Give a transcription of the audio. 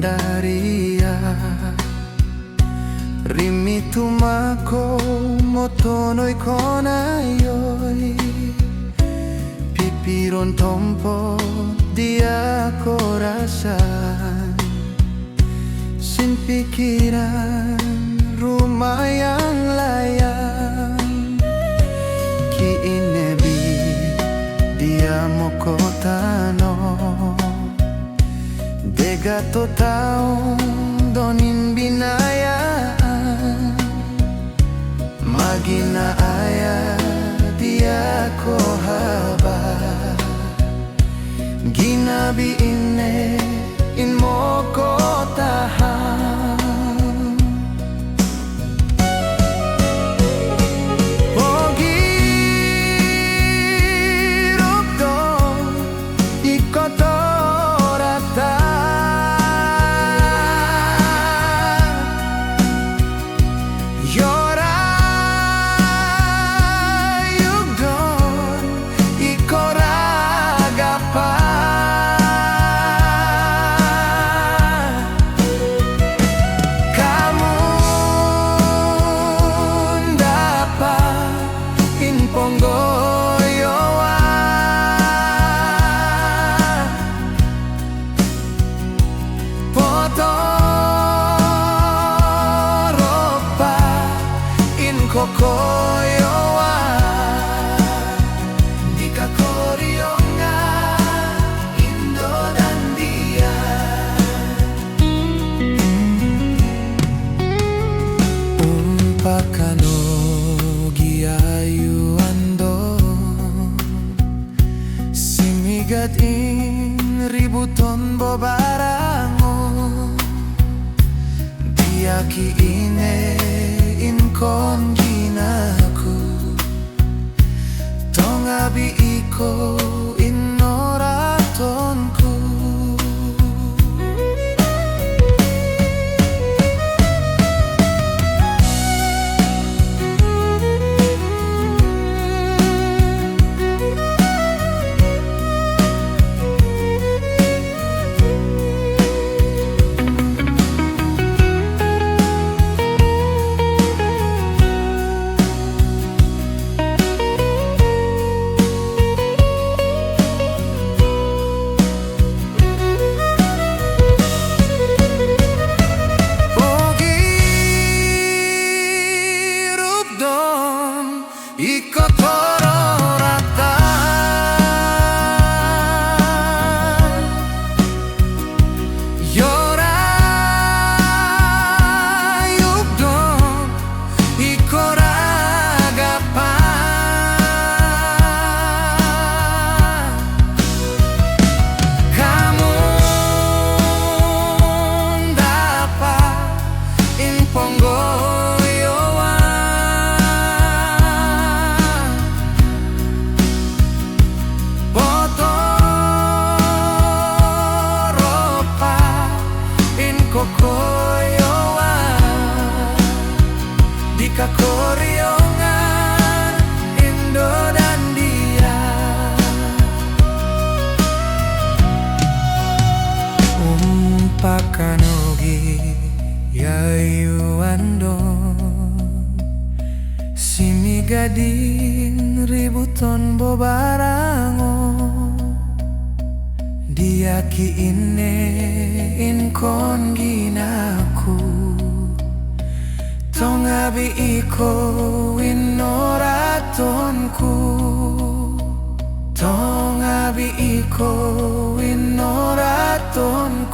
daria Rimitumako motonoi konayoi Pipiron tompo dia korasan Sin pikiran rumah yang layak Ki inebi dia mokotano Degato taong donin binayaan Magina aya dia kohaba Ginabi ine in mokotahan Kokoyoa Dika korionga Indo dan dia Umpakano giayu ando Simigat in ributon bobarango Dia ki ine in kon ginaku Tongabi iko inoratonku Iko toro rata Yora yugdon Iko ragapa Kamu dapat in pongo Kokoyoa Dika korionga Indo dan dia Umpakanogi yayu ando Simigadin ributon bobarango Dia ki ine in kon ginaku Tongabi iko inoratonku Tongabi iko inoratonku